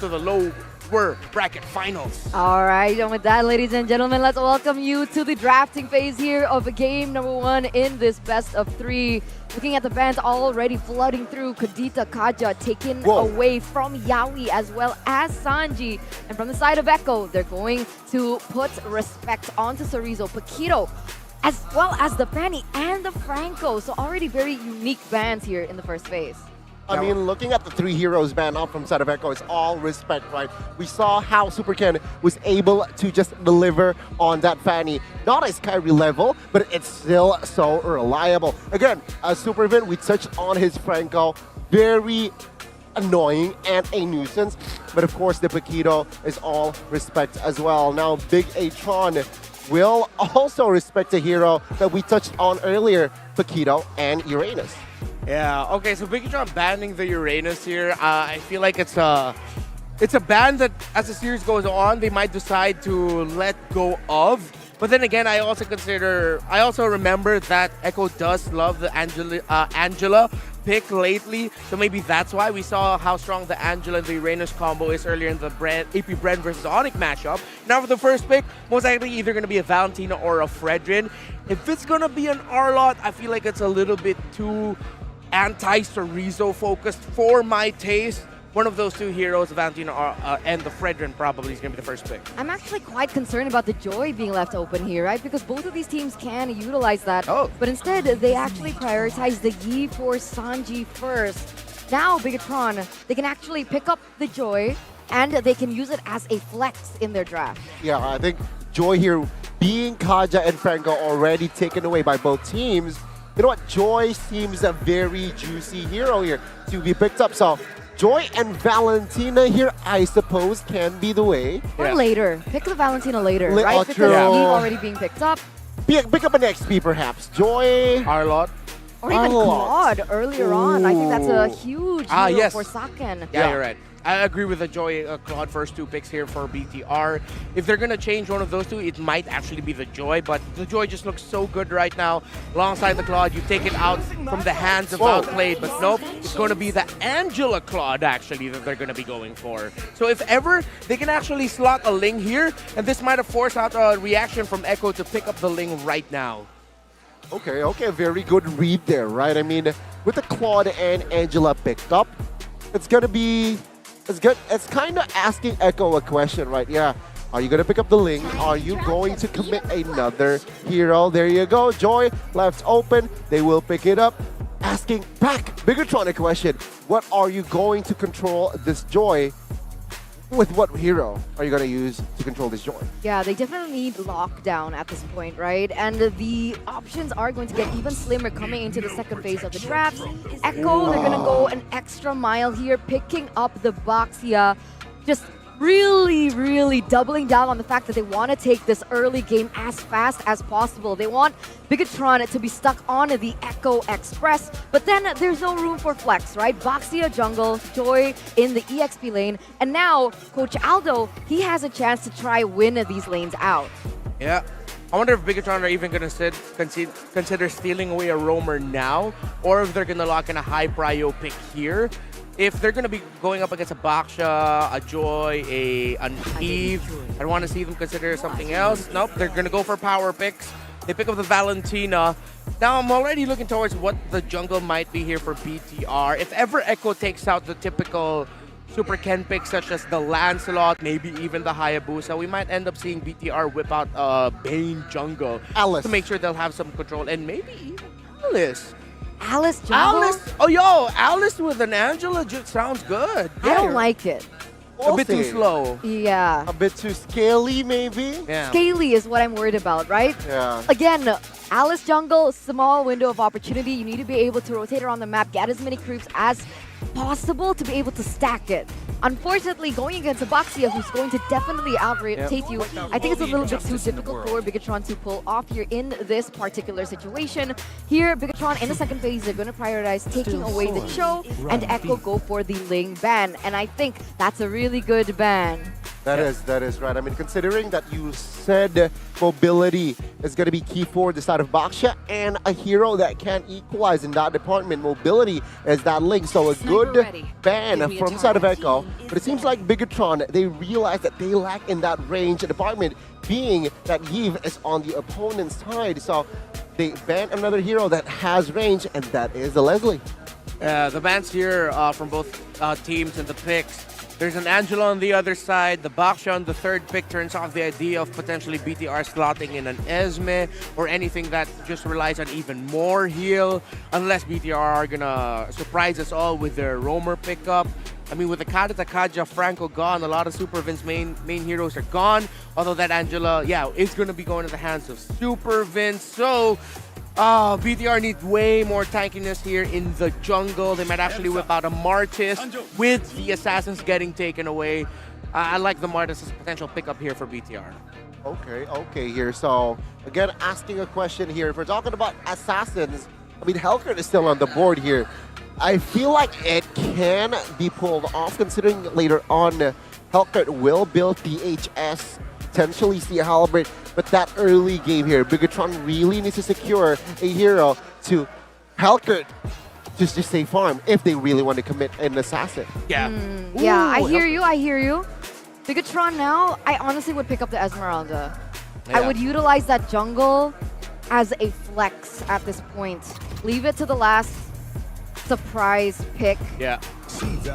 to the lower bracket finals. All right, and with that, ladies and gentlemen, let's welcome you to the drafting phase here of game number 1 in this best of 3. Looking at the bans already flooding through, Kadita Kaja taken away from Yaoi as well as Sanji. And from the side of Echo, they're going to put respect onto Sorizo, Paquito, as well as the Fanny and the Franco. So already very unique bans here in the first phase. I mean, looking at the 3 heroes banned out from side of Echo, it's all respect, right? We saw how Super Ken was able to just deliver on that Fanny. Not a Kyrie level, but it's still so reliable. Again, as Super Vin, we touched on his Franco. Very annoying and a nuisance. But of course, the Paquito is all respect as well. Now, Big Atron will also respect a hero that we touched on earlier, Paquito and Uranus. Yeah, okay, so Bigatron banning the Uranus here. I feel like it's a ban that as the series goes on, they might decide to let go of. But then again, I also remember that Echo does love the Angela pick lately, so maybe that's why we saw how strong the Angela and the Uranus combo is earlier in the AP Bren versus Onyx matchup. Now for the first pick, most likely either going to be a Valentina or a Fredrin. If it's going to be an Arlott, I feel like it's a little bit too anti-Sorizo focused for my taste. One of those 2 heroes, Valentina and the Fredrin, probably is going to be the first pick. I'm actually quite concerned about the Joy being left open here, right? Because both of these teams can utilize that. But instead, they actually prioritize the Yi for Sanji first. Now, Bigatron, they can actually pick up the Joy, and they can use it as a flex in their draft. Yeah, I think Joy here, being Kaja and Franco already taken away by both teams, you know what? Joy seems a very juicy hero here to be picked up. So Joy and Valentina here, I suppose, can be the way. Or later. Pick the Valentina later, right? Because true. Eve already being picked up. Pick up an XP, perhaps. Joy. Arlott. Or even Claude earlier on. I think that's a huge hero for Saken. Yeah, you're right. I agree with the Joy Claude first 2 picks here for BTR. If they're going to change one of those 2, it might actually be the Joy, but the Joy just looks so good right now. Alongside the Claude, you take it out from the hands of Outplayed, but nope, it's going to be the Angela Claude actually that they're going to be going for. So if ever, they can actually slot a Ling here, and this might have forced out a reaction from Echo to pick up the Ling right now. Okay, very good read there, right? I mean, with the Claude and Angela picked up, it's going to be... It's good. It's kind of asking Echo a question, right? Yeah. Are you going to pick up the Ling? Are you going to commit another hero? There you go. Joy left open. They will pick it up. Asking back Bigatron a question. What are you going to control this Joy? With what hero are you going to use to control this Joy? Yeah, they definitely need lockdown at this point, right? And the options are going to get even slimmer coming into the second phase of the drafts. Echo, they're going to go an extra mile here, picking up the Boxia. Just really doubling down on the fact that they want to take this early game as fast as possible. They want Bigatron to be stuck on the Echo Express, but then there's no room for flex, right? Boxia jungle, Joy in the EXP lane, and now Coach Aldo, he has a chance to try win these lanes out. Yeah. I wonder if Bigatron are even going to consider stealing away a roamer now, or if they're going to lock in a high prio pick here. If they're going to be going up against a Baksha, a Joy, an Eve, I want to see them consider something else. Nope, they're going to go for power picks. They pick up the Valentina. Now, I'm already looking towards what the jungle might be here for BTR. If ever Echo takes out the typical Super Ken picks such as the Lancelot, maybe even the Hayabusa, we might end up seeing BTR whip out a Bane jungle Alice. to make sure they'll have some control. And maybe even Alice. Alice jungle? Alice? Oh, yo, Alice with an Angela just sounds good. I don't like it. A bit too slow. Yeah. A bit too scaly, maybe? Yeah. Scaly is what I'm worried about, right? Yeah. Again, Alice jungle, small window of opportunity. You need to be able to rotate around the map, get as many creeps as possible to be able to stack it. Unfortunately, going against a Boxia who's going to definitely out-rotate you, I think it's a little bit too difficult for Bigatron to pull off here in this particular situation. Here, Bigatron in the second phase, they're going to prioritize taking away the Cho, and Echo go for the Ling ban. And I think that's a really good ban. That is right. I mean, considering that you said mobility is going to be key for the side of Baksha and a hero that can equalize in that department, mobility is that link. So a good ban from side of Echo. But it seems like Bigatron, they realize that they lack in that range department, being that Yves is on the opponent's side. So they ban another hero that has range, and that is the Leslie. The bans here from both teams and the picks. There's an Angela on the other side. The Baksha on the third pick turns off the idea of potentially BTR slotting in an Esme or anything that just relies on even more heal, unless BTR are gonna surprise us all with their roamer pickup. I mean, with the Kadita, Kaja, Franco gone, a lot of Super Vince main heroes are gone. Although that Angela, yeah, is gonna be going to the hands of Super Vince. So BTR needs way more tankiness here in the jungle. They might actually whip out a Martis with the Assassins getting taken away. I like the Martis as a potential pickup here for BTR. Okay, here. So, again, asking a question here. If we're talking about Assassins, I mean, Hellcat is still on the board here. I feel like it can be pulled off, considering later on, Hellcat will build DHS, potentially see a Halberd, but that early game here, Bigatron really needs to secure a hero to Hellcat just to stay farm if they really want to commit an assassin. Yeah. Yeah, I hear you. Bigatron now, I honestly would pick up the Esmeralda. Yeah. I would utilize that jungle as a flex at this point. Leave it to the last surprise pick. Yeah.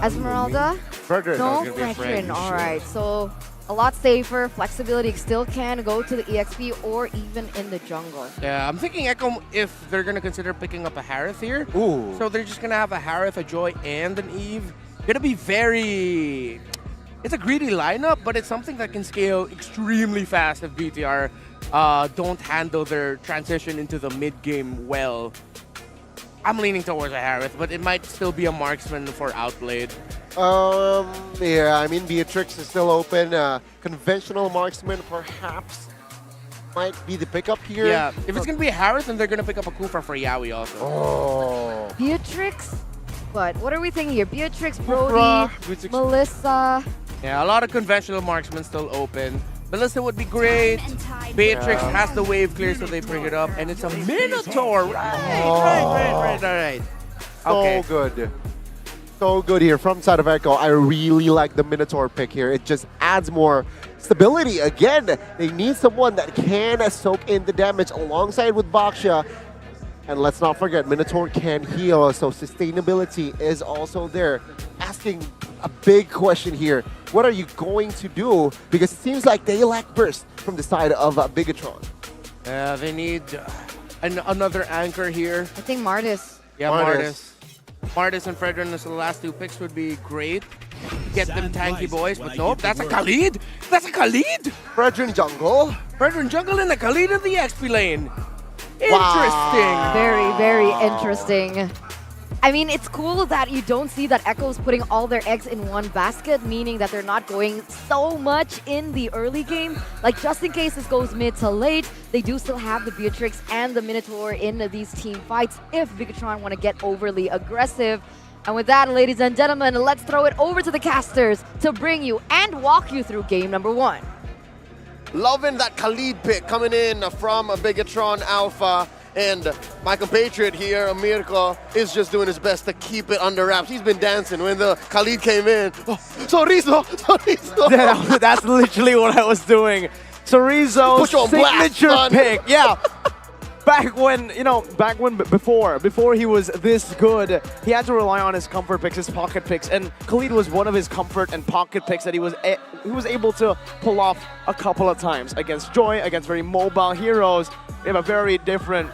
Esmeralda? Fredrin. No, That's gonna be a Fredrin. Fred. All right, so a lot safer. Flexibility still can go to the EXP or even in the jungle. Yeah, I'm thinking Echo if they're going to consider picking up a Harith here. Ooh. So they're just going to have a Harith, a Joy, and an Eve. Going to be very... It's a greedy lineup, but it's something that can scale extremely fast if BTR don't handle their transition into the mid-game well. I'm leaning towards a Harith, but it might still be a marksman for Outplayed. Yeah, I mean, Beatrix is still open. Conventional marksman perhaps might be the pickup here. Yeah, if it's going to be a Harith, then they're going to pick up a Kufra for Yaoi also. Oh. Beatrix? But what are we thinking here? Beatrix, Kufra, Brody, Beatrix. Melissa. Yeah, a lot of conventional marksmen still open. Melissa would be great. Beatrix has the wave clear, so they bring it up. And it's a Minotaur. Right. Okay. So good. So good here from side of Echo. I really like the Minotaur pick here. It just adds more stability. Again, they need someone that can soak in the damage alongside with Baksha. And let's not forget, Minotaur can heal, so sustainability is also there. Asking a big question here. What are you going to do? Because it seems like they lack burst from the side of Bigatron. They need another anchor here. I think Martis. Yeah, Martis. Martis and Fredrin as the last two picks would be great. Get them tanky boys, but nope, that's a Khalid. That's a Khalid. Fredrin jungle. Fredrin jungle and a Khalid in the XP lane. Interesting. Very, very interesting. I mean, it's cool that you don't see that Echo's putting all their eggs in one basket, meaning that they're not going so much in the early game. Like, just in case this goes mid to late, they do still have the Beatrix and the Minotaur in these team fights if Bigatron want to get overly aggressive. And with that, ladies and gentlemen, let's throw it over to the casters to bring you and walk you through game number 1. Loving that Khalid pick coming in from Bigatron Alpha. And my compatriot here, Mirko, is just doing his best to keep it under wraps. He's been dancing when the Khalid came in. Oh, Sorizo! Yeah, that's literally what I was doing. Sorizo's Put you on blast, signature son. pick. Yeah. Before he was this good, he had to rely on his comfort picks, his pocket picks, and Khalid was one of his comfort and pocket picks that he was able to pull off a couple of times against Joy, against very mobile heroes. We have a very different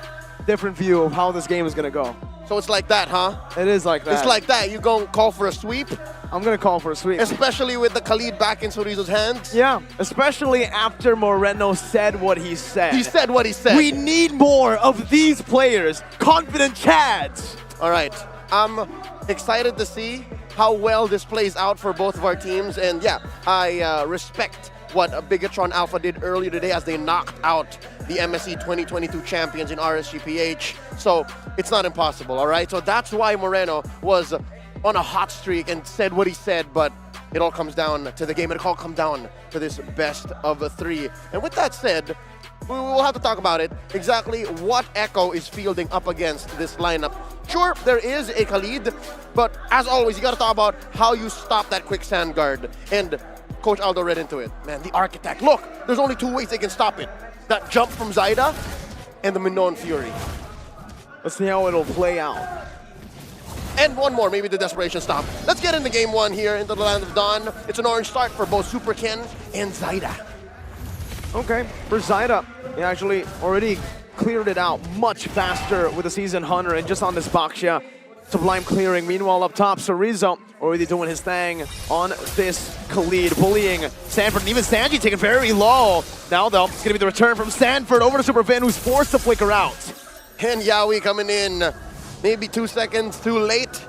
view of how this game is gonna go. So it's like that, huh? It is like that. It's like that. You gonna call for a sweep? I'm gonna call for a sweep. Especially with the Khalid back in Sorizo's hands? Yeah, especially after Moreno said what he said. He said what he said. We need more of these players, confident Chads. All right. I'm excited to see how well this plays out for both of our teams. And yeah, I respect what Bigatron Alpha did earlier today as they knocked out the MSC 2022 champions in RSGPH. So it's not impossible, all right? So that's why Moreno was on a hot streak and said what he said, but it all comes down to the game. It all comes down to this best of 3. And with that said, we will have to talk about it. Exactly what Echo is fielding up against this lineup. Sure, there is a Khalid, but as always, you got to talk about how you stop that quicksand guard. And Coach Aldo read into it. Man, the Architect. Look, there's only 2 ways they can stop it. That jump from Zaida and the Minoan Fury. Let's see how it'll play out. And one more, maybe the desperation stop. Let's get into game 1 here into the Land of Dawn. It's an orange start for both Super Ken and Zaida. Okay, for Zaida, he actually already cleared it out much faster with the Season Hunter and just on this Baxia. Sublime clearing. Meanwhile, up top, Sorizo already doing his thing on this Khalid, bullying Sanford, and even Sanji taken very low. Now, though, it's going to be the return from Sanford over to Superfin, who's forced to flicker out. And Yaoi coming in maybe 2 seconds too late.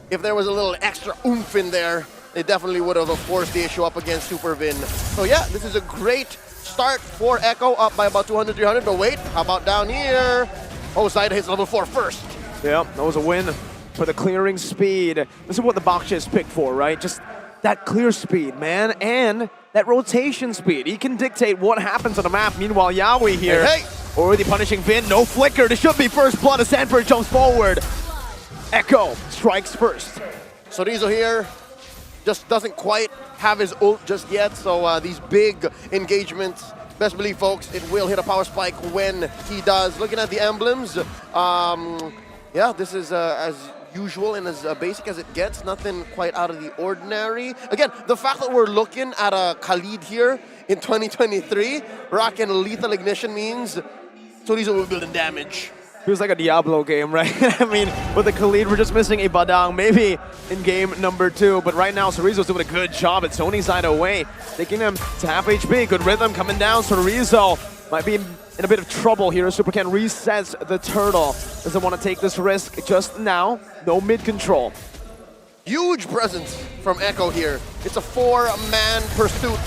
If there was a little extra oomph in there, they definitely would have forced the issue up against Supervin. So yeah, this is a great start for Echo, up by about 200, 300. But wait, how about down here? Oh, Zaida hits level 4 first. Yeah, that was a win for the clearing speed. This is what the Baxia is picked for, right? Just that clear speed, man, and that rotation speed. He can dictate what happens on the map. Meanwhile, Yaoi here, hey. Already punishing Vin. No flicker. This should be first blood as Sanford jumps forward. Echo strikes first. Sorizo here just doesn't quite have his ult just yet, so these big engagements, best believe, folks, it will hit a power spike when he does. Looking at the emblems, yeah, this is as usual and as basic as it gets. Nothing quite out of the ordinary. Again, the fact that we're looking at a Khalid here in 2023, rocking lethal ignition means Sorizo will build in damage. Feels like a Diablo game, right? I mean, with the Khalid, we're just missing a Badang, maybe in game number 2. But right now, Sorizo's doing a good job at Sony side away, taking him to half HP. Good rhythm coming down. Sorizo might be in a bit of trouble here. Supercan resets the turtle. Doesn't want to take this risk just now. No mid control. Huge presence from Echo here. It's a 4-man pursuit.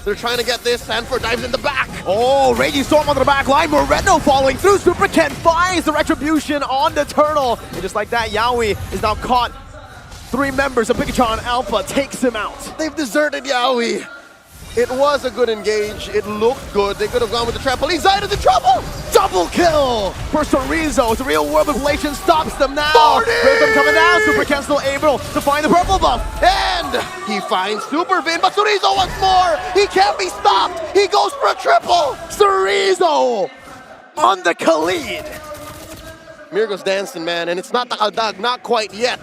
They're trying to get this. Sanford dives in the back. Oh, Raging Storm on the back line. Moreno following through. Super Ken finds the retribution on the turtle. And just like that, Yaoi is now caught. 3 members of Pikachon Alpha takes him out. They've deserted Yaoi. It was a good engage. It looked good. They could have gone with the trampoline. Zaida's in trouble. Double kill for Sorizo. The real world manipulation stops them now. Rhythm coming down. Super Ken still able to find the purple buff. And he finds Supervin, but Sorizo once more. He can't be stopped. He goes for a triple. Sorizo on the Khalid. Mirgo's dancing, man, and it's not the Aldag, not quite yet.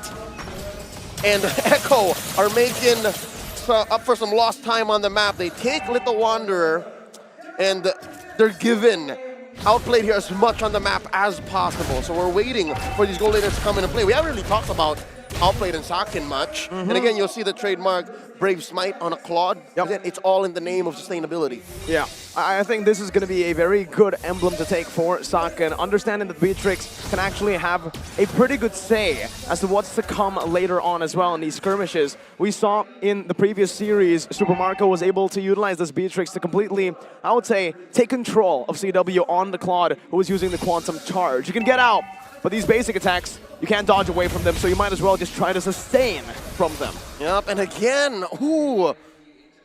And Echo are making up for some lost time on the map. They take Little Wanderer, and they're given outplayed here as much on the map as possible. So we're waiting for these goal leaders to come in and play. We haven't really talked about outplayed and Sakin much. And again, you'll see the trademark Brave Smite on a Claude. Yep. Again, it's all in the name of sustainability. Yeah, I think this is going to be a very good emblem to take for Sakin. Understanding that Beatrix can actually have a pretty good say as to what's to come later on as well in these skirmishes. We saw in the previous series, Super Marco was able to utilize this Beatrix to completely, I would say, take control of CW on the Claude, who was using the Quantum Charge. You can get out, but these basic attacks, you can't dodge away from them, so you might as well just try to sustain from them. Yep, and again, ooh,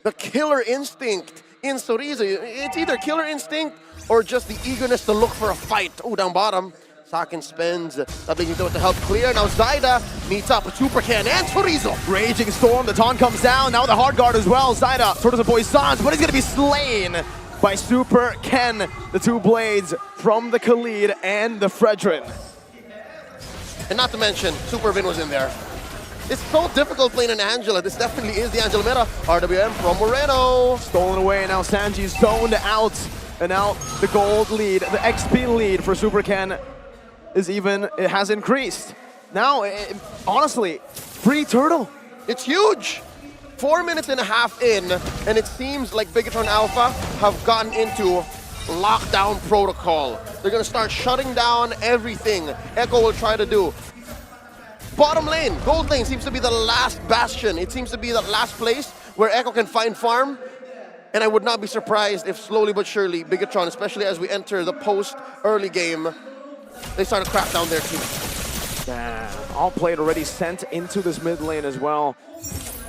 the killer instinct in Sorizo. It's either killer instinct or just the eagerness to look for a fight. Oh, down bottom. Sakin spends something to do to help clear. Now Zaida meets up with Super Ken and Sorizo. Raging Storm, the taunt comes down. Now the hard guard as well. Zaida, sort of the boy Sans, but he's going to be slain by Super Ken. The 2 blades from the Khalid and the Fredrin. And not to mention, Supervin was in there. It's so difficult playing an Angela. This definitely is the Angela meta. RWM from Moreno. Stolen away, now Sanji's zoned out. And now the gold lead, the XP lead for Super Ken is even, it has increased. Now, honestly, free turtle. It's huge. 4.5 minutes in, and it seems like Bigatron Alpha have gotten into lockdown protocol. They're gonna start shutting down everything Echo will try to do. Bottom lane, gold lane seems to be the last bastion. It seems to be the last place where Echo can find farm. And I would not be surprised if slowly but surely Bigatron, especially as we enter the post-early game, they start to crack down there too. All played already sent into this mid lane as well.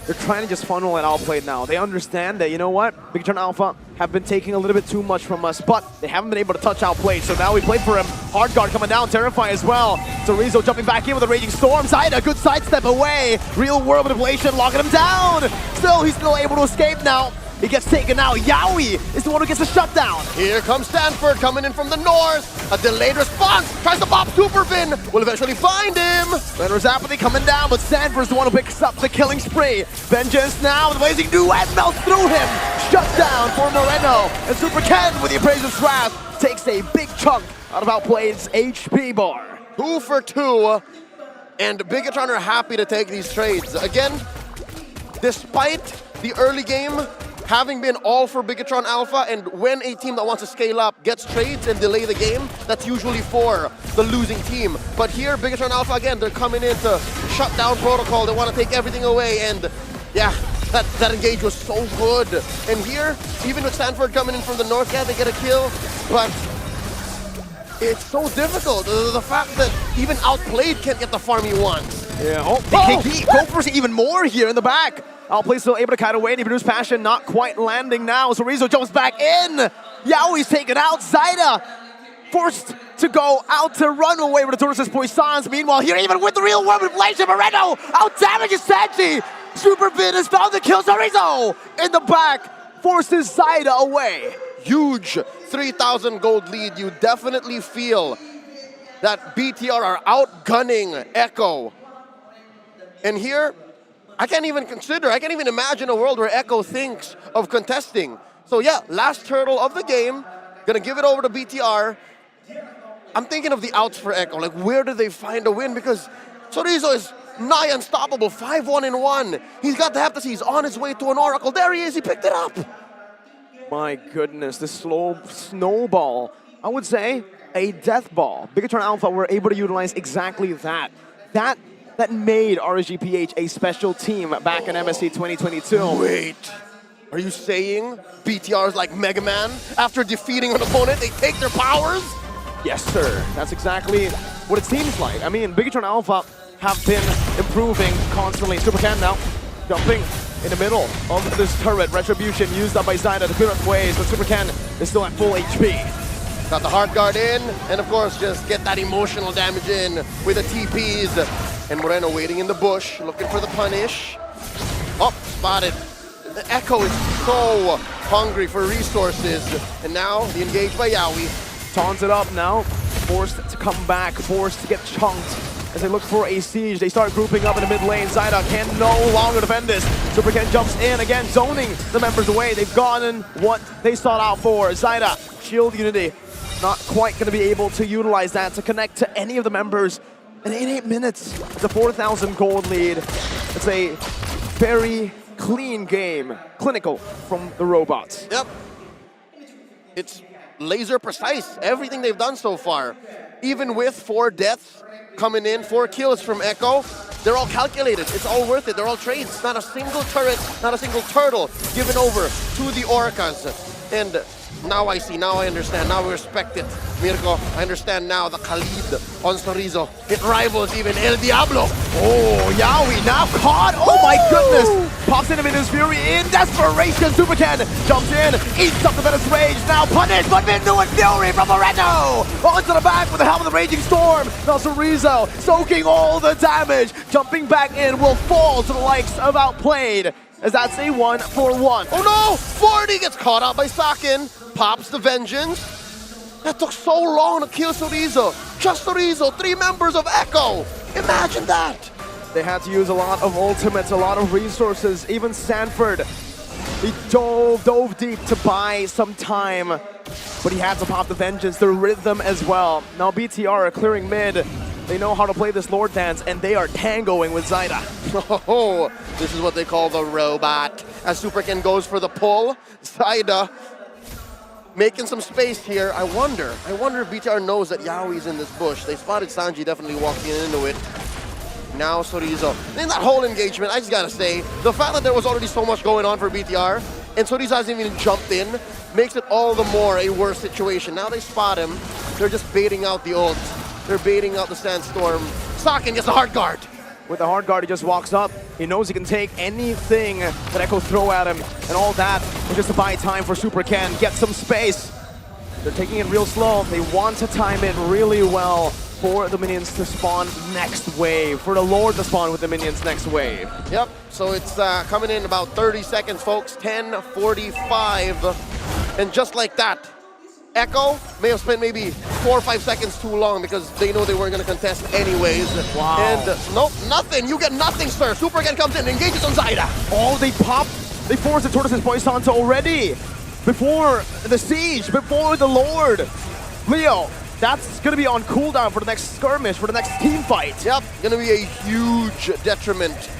they're trying to just funnel it outplayed now. They understand that, you know what, Big John Alpha have been taking a little bit too much from us, but they haven't been able to touch outplayed. So now we played for him. Hard guard coming down, Terrify as well. Rizzo jumping back in with a Raging Storm. Zaida, good sidestep away. Real world manipulation, locking him down. He's still able to escape now. He gets taken out. Yaoi is the one who gets the shutdown. Here comes Stanford coming in from the north. A delayed response. Tries to pop Supervin. Will eventually find him. Renner's Apathy coming down, but Stanford's the one who picks up the killing spree. Vengeance now with Blazing Duet melts through him. Shut down for Moreno. And Super Ken with the Appraiser's Wrath takes a big chunk out of Outplayed's HP bar. 2 for 2. And Bigatron are happy to take these trades. Again, despite the early game having been all for Bigatron Alpha, and when a team that wants to scale up gets trades and delay the game, that's usually for the losing team. But here, Bigatron Alpha, again, they're coming in to shut down protocol. They want to take everything away, and yeah, that engage was so good. And here, even with Stanford coming in from the north, yeah, they get a kill, but it's so difficult. The fact that even Outplayed can't get the farm he wants. Yeah, BKB go for even more here in the back. Outplayed still able to kite away, and Produce Passion not quite landing now. So Rizzo jumps back in. Yaoi's taken out. Zaida forced to go out to run away with the Taurus' Poissons. Meanwhile, here even with the real world manipulation, Moreno out damages Sanji. Superbin has found the kill. So Rizzo in the back forces Zaida away. Huge 3,000 gold lead. You definitely feel that BTR are outgunning Echo. And here, I can't even imagine a world where Echo thinks of contesting. So yeah, last hurdle of the game, gonna give it over to BTR. I'm thinking of the outs for Echo, like where do they find a win? Because Chorizo is nigh unstoppable, 5-1-1. He's got the Heptacy, he's on his way to an Oracle. There he is, he picked it up. My goodness, this slow snowball, I would say a death ball. Bigatron Alpha were able to utilize exactly that. That made RSGPH a special team back in MSC 2022. Wait, are you saying BTR is like Mega Man? After defeating an opponent, they take their powers? Yes, sir. That's exactly what it seems like. I mean, Bigatron Alpha have been improving constantly. Super Can now jumping in the middle of this turret. Retribution used up by Zaida to clear up ways, but Super Can is still at full HP. Got the hard guard in, and of course, just get that emotional damage in with the TPs. And Moreno waiting in the bush, looking for the punish. Oh, spotted. The Echo is so hungry for resources. And now, the engage by Yaoi. Taunts it up now, forced to come back, forced to get chunked. As they look for a siege, they start grouping up in the mid lane. Zaida can no longer defend this. Super Ken jumps in again, zoning the members away. They've gotten what they sought out for. Zaida, shield unity, not quite going to be able to utilize that to connect to any of the members. And in 8 minutes, it's a 4,000 gold lead. It's a very clean game, clinical from the robots. Yep. It's laser precise, everything they've done so far. Even with 4 deaths coming in, 4 kills from Echo, they're all calculated. It's all worth it. They're all trades. Not a single turret, not a single turtle given over to the Orcas. And now I see, now I understand, now we respect it. Mirko, I understand now the Khalid on Chorizo. It rivals even El Diablo. Oh, Yaoi now caught. Oh my goodness. Pops into his fury in desperation. Super Ken jumps in, eats up the Venice Rage. Now punished, but Mindu and Fury from Moreno. Onto the back with the helm of the Raging Storm. Now Chorizo soaking all the damage. Jumping back in will fall to the likes of Outplayed. As that's a 1-for-1. Oh no! 40 gets caught out by Sakin. Pops the Vengeance. That took so long to kill Chorizo. Just Chorizo, 3 members of Echo. Imagine that. They had to use a lot of ultimates, a lot of resources. Even Sanford, he dove deep to buy some time. But he had to pop the Vengeance, the rhythm as well. Now BTR are clearing mid. They know how to play this Lord Dance, and they are tangoing with Zaida. Oh, this is what they call the robot. As Super Ken goes for the pull, Zaida making some space here. I wonder if BTR knows that Yaoi's in this bush. They spotted Sanji definitely walking into it. Now Chorizo. In that whole engagement, I just gotta say, the fact that there was already so much going on for BTR, and Chorizo hasn't even jumped in, makes it all the more a worse situation. Now they spot him. They're just baiting out the ult. They're baiting out the Sandstorm. Sakin gets a hard guard. With the hard guard, he just walks up. He knows he can take anything that Echo throw at him, and all that is just to buy time for Super Ken, get some space. They're taking it real slow. They want to time it really well for the minions to spawn next wave, for the Lord to spawn with the minions next wave. Yep, so it's coming in about 30 seconds, folks, 10:45. And just like that, Echo may have spent maybe 4 or 5 seconds too long because they know they weren't going to contest anyways. Wow. And nope, nothing. You get nothing, sir. Super Ken comes in, engages on Zyda. Oh, they forced the Tortoise's Poisson already. Before the siege, before the Lord. Leo, that's going to be on cooldown for the next skirmish, for the next team fight. Yep, going to be a huge detriment.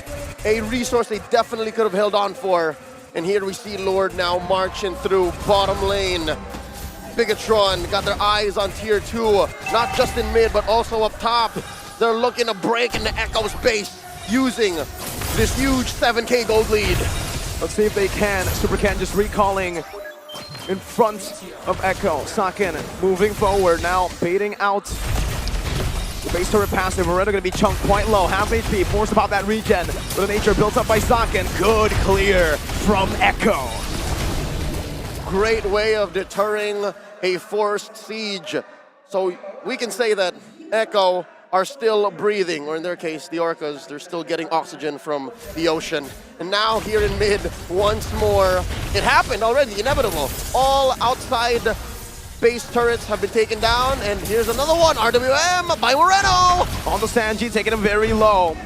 A resource they definitely could have held on for. And here we see Lord now marching through bottom lane. Bigatron got their eyes on tier 2, not just in mid, but also up top. They're looking to break into Echo's base using this huge 7K gold lead. Let's see if they can. Super Ken just recalling in front of Echo. Sakin moving forward now, baiting out the base turret passive. Moreno going to be chunked quite low, half HP, forced about that regen. With the nature built up by Sakin. Good clear from Echo. Great way of deterring a forced siege. So we can say that Echo are still breathing, or in their case, the Orcas, they're still getting oxygen from the ocean. And now here in mid, once more, it happened already, inevitable. All outside base turrets have been taken down, and here's another one, RWM by Moreno! On the Sanji, taking him very low.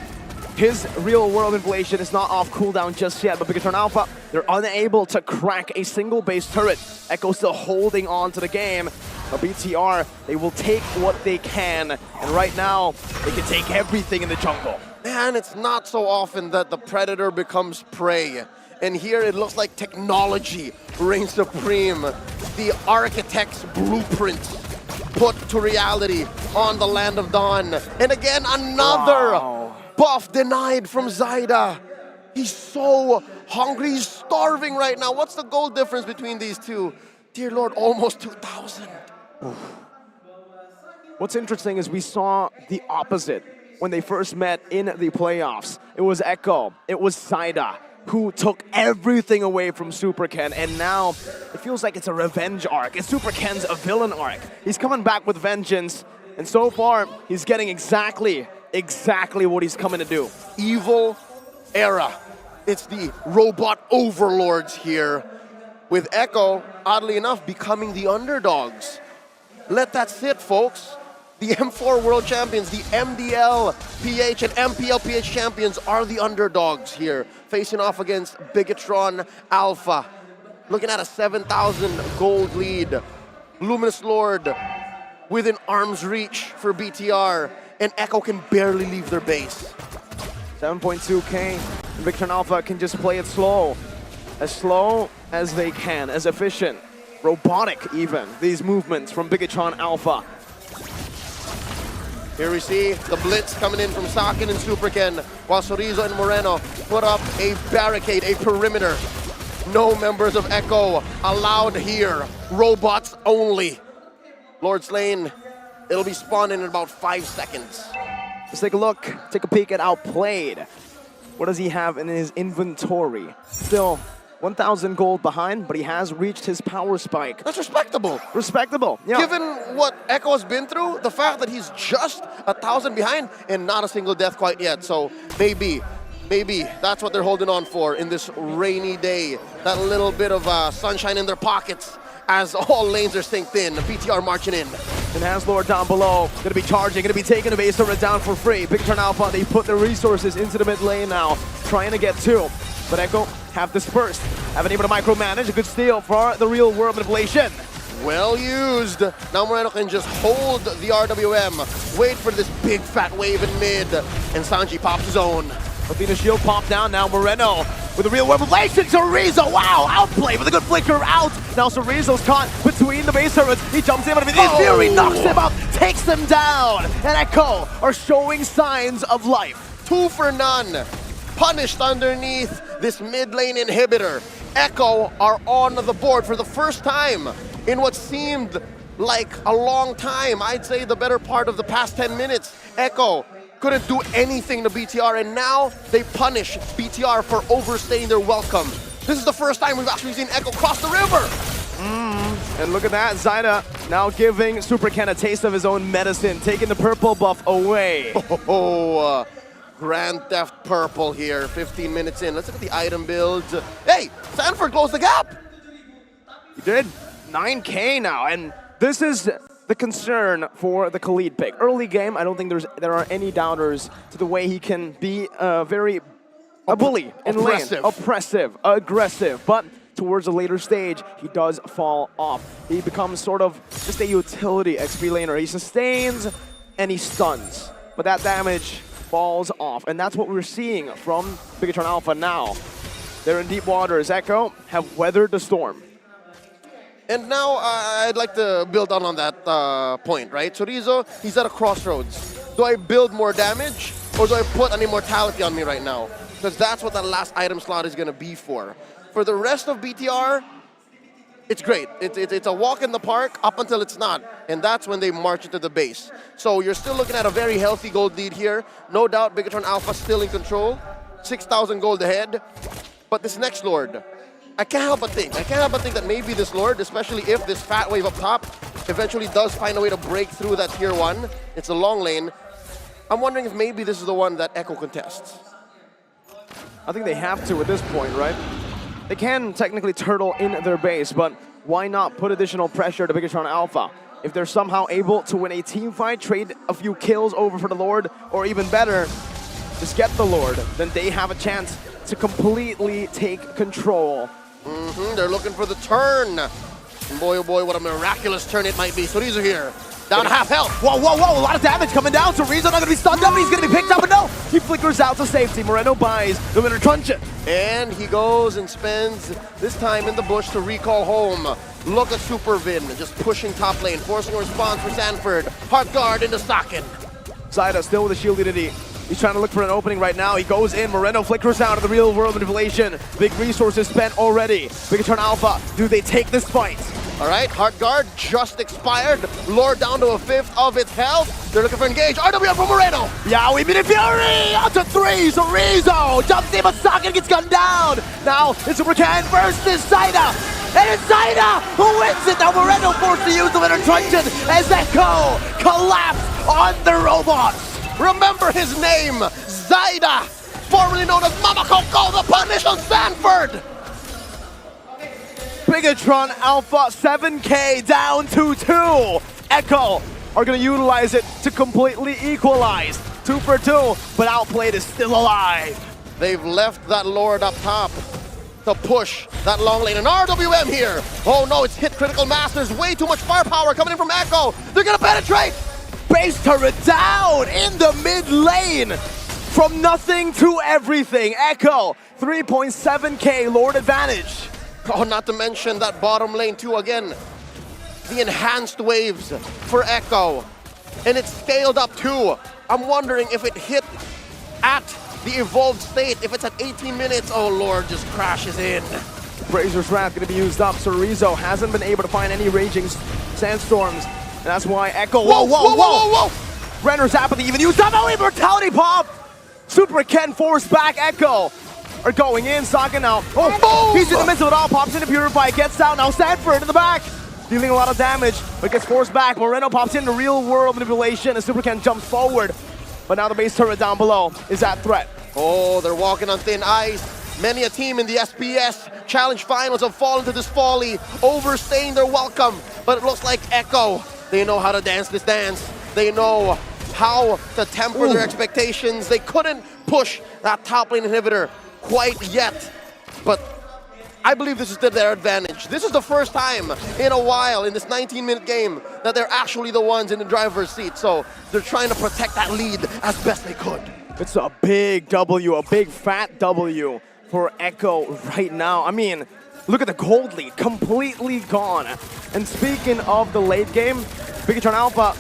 His real-world inflation is not off cooldown just yet, but Bigatron Alpha, they're unable to crack a single base turret. Echo still holding on to the game. But BTR, they will take what they can, and right now, they can take everything in the jungle. Man, it's not so often that the predator becomes prey. And here it looks like technology reigns supreme. The architect's blueprints put to reality on the Land of Dawn. And again, another buff denied from Zyda. He's so hungry, he's starving right now. What's the goal difference between these two? Dear Lord, almost 2,000. What's interesting is we saw the opposite when they first met in the playoffs. It was Echo, it was Zyda, who took everything away from Super Ken, and now it feels like it's a revenge arc. It's Super Ken's a villain arc. He's coming back with vengeance, and so far, he's getting exactly what he's coming to do. Evil era. It's the robot overlords here, with Echo, oddly enough, becoming the underdogs. Let that sit, folks. The M4 World Champions, the MDL PH and MPL PH champions are the underdogs here, facing off against Bigatron Alpha. Looking at a 7,000 gold lead. Luminous Lord within arm's reach for BTR, and Echo can barely leave their base. 7.2k, Bigatron Alpha can just play it slow as they can, as efficient, robotic even, these movements from Bigatron Alpha. Here we see the blitz coming in from Sakin and Super Ken, while Sorizo and Moreno put up a barricade, a perimeter. No members of Echo allowed here. Robots only. Lord's Lane, it'll be spawning in about 5 seconds. Let's take a look, take a peek at Outplayed. What does he have in his inventory? Still 1,000 gold behind, but he has reached his power spike. That's respectable. Respectable, yeah. Given what Echo has been through, the fact that he's just 1,000 behind and not a single death quite yet. So maybe that's what they're holding on for in this rainy day. That little bit of sunshine in their pockets as all lanes are synced in. BTR marching in. And has Lord down below, gonna be charging, gonna be taking the base turret down for free. Bigatron Alpha, they put their resources into the mid lane now, trying to get 2. But Echo have dispersed, haven't able to micromanage. A good steal for the real world manipulation. Well used. Now Moreno can just hold the RWM, wait for this big fat wave in mid, and Sanji pops his own. Athena shield popped down, now Moreno with a real world manipulation. Chorizo, wow, outplay with a good flicker out. Now Chorizo's caught between the base turrets. He jumps in, but Fury knocks him up, takes them down. And Echo are showing signs of life. 2 for none. Punished underneath this mid lane inhibitor. Echo are on the board for the first time in what seemed like a long time. I'd say the better part of the past 10 minutes. Echo couldn't do anything to BTR, and now they punish BTR for overstaying their welcome. This is the first time we've actually seen Echo cross the river. And look at that, Zyda now giving Super Ken a taste of his own medicine, taking the purple buff away. Grand Theft Purple here, 15 minutes in. Let's look at the item builds. Hey, Sanford closed the gap. He did 9K now, and this is the concern for the Khalid pick. Early game, I don't think there are any doubters to the way he can be a bully in lane, oppressive, aggressive, but towards the later stage, he does fall off. He becomes sort of just a utility XP laner. He sustains and he stuns, but that damage falls off, and that's what we're seeing from Bigatron Alpha now. They're in deep waters. Echo have weathered the storm. And now I'd like to build on that point, right? Chorizo, he's at a crossroads. Do I build more damage, or do I put an immortality on me right now? Because that's what that last item slot is going to be for. For the rest of BTR, it's great. It's a walk in the park up until it's not. And that's when they march into the base. So you're still looking at a very healthy gold lead here. No doubt Bigatron Alpha still in control. 6,000 gold ahead. But this next Lord, I can't help but think that maybe this Lord, especially if this fat wave up top eventually does find a way to break through that tier 1. It's a long lane. I'm wondering if maybe this is the one that Echo contests. I think they have to at this point, right? They can technically turtle in their base, but why not put additional pressure to Bigatron Alpha? If they're somehow able to win a team fight, trade a few kills over for the Lord, or even better, just get the Lord, then they have a chance to completely take control. They're looking for the turn. And boy, oh boy, what a miraculous turn it might be. So these are here. Down to half health. Whoa, whoa, whoa, a lot of damage coming down. So Rizzo not going to be stunned up, and he's going to be picked up, but no! He flickers out to safety. Moreno buys the winner truncheon. And he goes and spends this time in the bush to recall home. Look at Supervin just pushing top lane, forcing a response for Sanford. Heart guard into Sakin. Zyda still with a shield unity. He's trying to look for an opening right now. He goes in. Moreno flickers out of the real world manipulation. Big resources spent already. Bigatron Alpha, do they take this fight? All right, Heart Guard just expired. Lord down to a fifth of its health. They're looking for engage. RWM from Moreno. Yowie Mini Fury out to 3. So Rizzo jumps in, but Sakin gets gunned down. Now it's Supercan versus Zyda. And it's Zyda who wins it. Now Moreno forced to use the winner truncheon as Echo collapsed on the robots. Remember his name, Zyda, formerly known as Mama Coco, the punish on Sanford. Bigatron Alpha 7K down to 2. Echo are going to utilize it to completely equalize. 2 for 2, but Outplayed is still alive. They've left that Lord up top to push that long lane. And RWM here. Oh no, it's hit critical masters. Way too much firepower coming in from Echo. They're going to penetrate. Base turret down in the mid lane. From nothing to everything. Echo 3.7K Lord advantage. Oh, not to mention that bottom lane too again. The enhanced waves for Echo. And it's scaled up too. I'm wondering if it hit at the evolved state. If it's at 18 minutes, oh Lord, just crashes in. Brazer's Wrath going to be used up. So Rizzo hasn't been able to find any raging sandstorms. And that's why Echo... Whoa! Renner's apathy even used up. Oh, immortality pop! Super Ken forced back. Echo are going in. Sakin now. Oh, he's in the midst of it all. Pops into Purify. Gets out. Now Sanford in the back. Dealing a lot of damage, but gets forced back. Moreno pops into real world manipulation and Super Ken jumps forward. But now the base turret down below is at threat. Oh, they're walking on thin ice. Many a team in the SPS Challenge Finals have fallen to this folly, overstaying their welcome. But it looks like Echo, they know how to dance this dance. They know how to temper their expectations. They couldn't push that top lane inhibitor quite yet, but I believe this is to their advantage. This is the first time in a while in this 19-minute game that they're actually the ones in the driver's seat. So they're trying to protect that lead as best they could. It's a big W, a big fat W for Echo right now. I mean, look at the gold lead, completely gone. And speaking of the late game, Bigatron Alpha,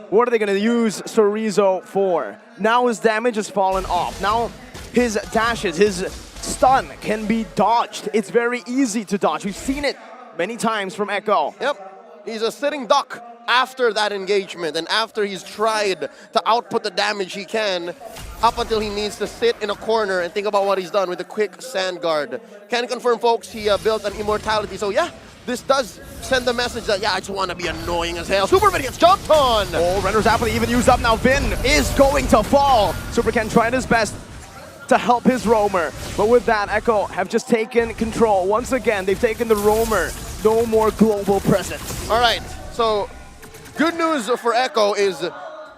what are they going to use Chorizo for? Now his damage has fallen off. Now his dashes, his stun can be dodged. It's very easy to dodge. We've seen it many times from Echo. Yep, he's a sitting duck after that engagement and after he's tried to output the damage he can, up until he needs to sit in a corner and think about what he's done with a quick sand guard. Can confirm, folks, he built an immortality. So yeah, this does send the message that, yeah, I just want to be annoying as hell. Superman gets jumped on! Oh, Render's aptly even used up. Now Vin is going to fall. Superken trying his best to help his roamer. But with that, Echo have just taken control. Once again, they've taken the roamer. No more global presence. All right, so good news for Echo is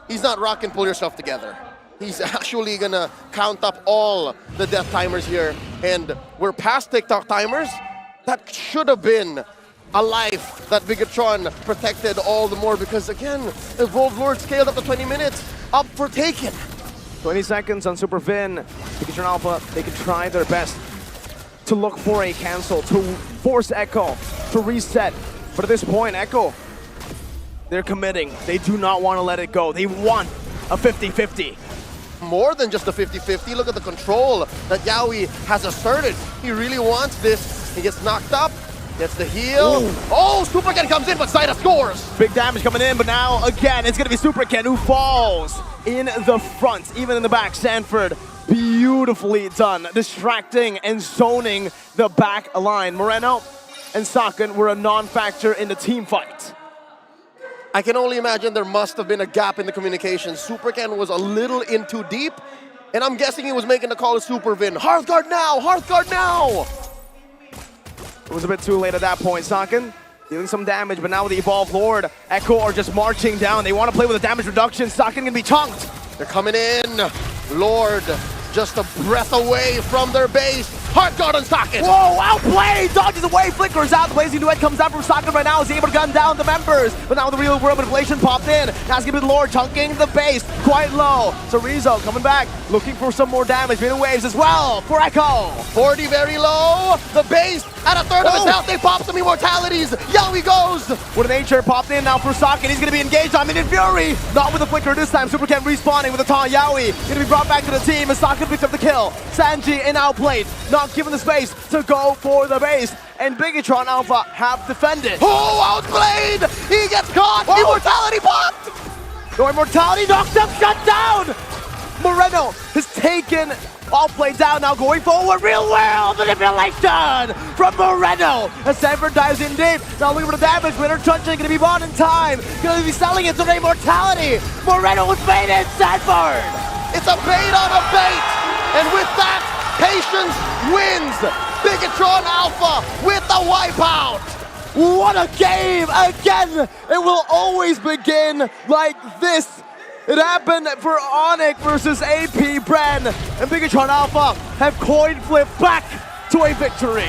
he's not rock and pull yourself together. He's actually gonna count up all the death timers here, and we're past TikTok timers. That should have been a life that Bigatron protected all the more, because again, Evolved Lord scaled up to 20 minutes, up for taken. 20 seconds on Super Vin. Bigatron Alpha, they can try their best to look for a cancel, to force Echo to reset. But at this point, Echo, they're committing. They do not want to let it go. They want a 50-50. More than just a 50-50, look at the control that Yaoi has asserted. He really wants this. He gets knocked up, gets the heal. Ooh. Oh, Superken comes in, but Saida scores. Big damage coming in, but now again, it's going to be Superken who falls in the front, even in the back. Sanford, beautifully done, distracting and zoning the back line. Moreno and Saken were a non-factor in the team fight. I can only imagine there must have been a gap in the communication. Superken was a little in too deep, and I'm guessing he was making the call to Supervin. Hearthguard now! Hearthguard now! It was a bit too late at that point. Saken dealing some damage, but now with the Evolved Lord, Echo are just marching down. They want to play with a damage reduction. Saken gonna be chunked. They're coming in. Lord, just a breath away from their base. Hearthguard on Saken. Whoa, outplayed! Dodges away, flickers out. The blazing duet comes out from Saken right now. Is able to gun down the members. But now with the real world manipulation popped in. Now it's gonna be the Lord chunking the base quite low. So Rizzo coming back, looking for some more damage. Mid waves as well for Echo. 40 very low. The base at a third of his health. They pop some immortalities. Yaoi goes. With an nature popped in now for Saken. He's gonna be engaged on Minion Fury. Not with the flicker this time. Superken respawning with a taunt. Yaoi gonna be brought back to the team as Saken picks up the kill. Sanji in outplayed. Not given the space to go for the base. And Bigatron Alpha have defended. Oh, outplayed! He gets caught! Oh. Immortality popped! No immortality, knocked up, shut down! Moreno has taken outplay down, now going forward. Real world manipulation from Moreno. As Sanford dives in deep, now looking for the damage. Winter Truncheon gonna be bought in time. Gonna be selling it to the immortality. Moreno was baited, Sanford! It's a bait on a bait! And with that, patience wins! Bigatron Alpha with the wipeout! What a game! Again, it will always begin like this. It happened for Onyx versus AP Bren, and Bigatron Alpha have coin flipped back to a victory.